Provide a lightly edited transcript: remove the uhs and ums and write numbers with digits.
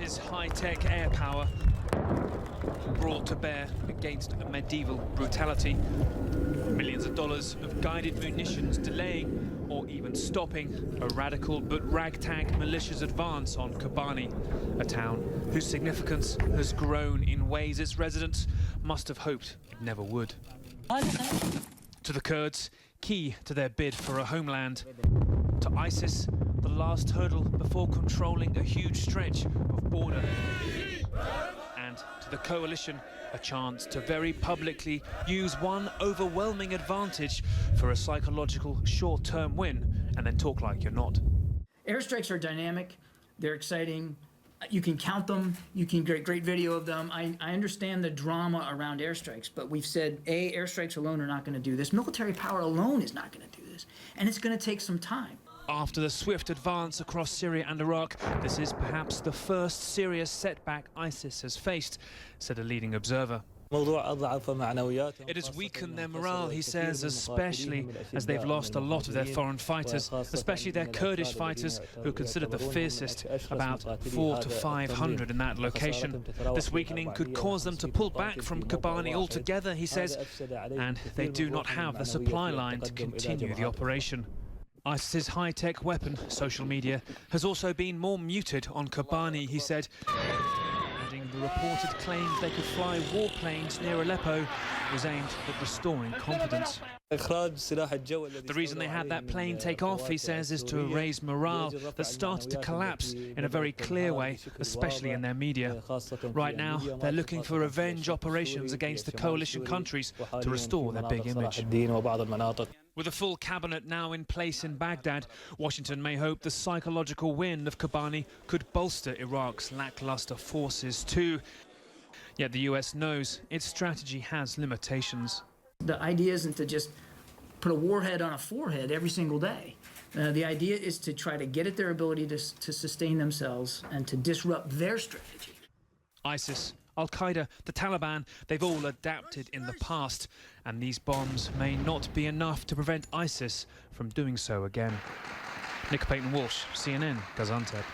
ISIS's high-tech air power brought to bear against a medieval brutality. Millions of dollars of guided munitions delaying or even stopping a radical but ragtag militia's advance on Kobani, a town whose significance has grown in ways its residents must have hoped it never would. To the Kurds, key to their bid for a homeland. To ISIS, the last hurdle before controlling a huge stretch of border. And to the coalition, a chance to very publicly use one overwhelming advantage for a psychological short-term win and then talk like you're not. Airstrikes are dynamic, they're exciting, you can count them, you can get great video of them. I understand the drama around airstrikes, but we've said, A, airstrikes alone are not going to do this. Military power alone is not going to do this, and it's going to take some time. After the swift advance across Syria and Iraq, this is perhaps the first serious setback ISIS has faced, said a leading observer. It has weakened their morale, he says, especially as they've lost a lot of their foreign fighters, especially their Kurdish fighters, who are considered the fiercest, about 400 to 500 in that location. This weakening could cause them to pull back from Kobani altogether, he says, and they do not have the supply line to continue the operation. ISIS's high-tech weapon, social media, has also been more muted on Kobani, he said, adding the reported claims they could fly warplanes near Aleppo was aimed at restoring confidence. The reason they had that plane take off, he says, is to raise morale that started to collapse in a very clear way, especially in their media. Right now, they're looking for revenge operations against the coalition countries to restore their big image. With a full cabinet now in place in Baghdad, Washington may hope the psychological win of Kobani could bolster Iraq's lackluster forces too. Yet the US knows its strategy has limitations. The idea isn't to just put a warhead on a forehead every single day. The idea is to try to get at their ability to sustain themselves and to disrupt their strategy. ISIS, Al-Qaeda, the Taliban, they've all adapted in the past, and these bombs may not be enough to prevent ISIS from doing so again. Nick Payton-Walsh, CNN, Gaziantep.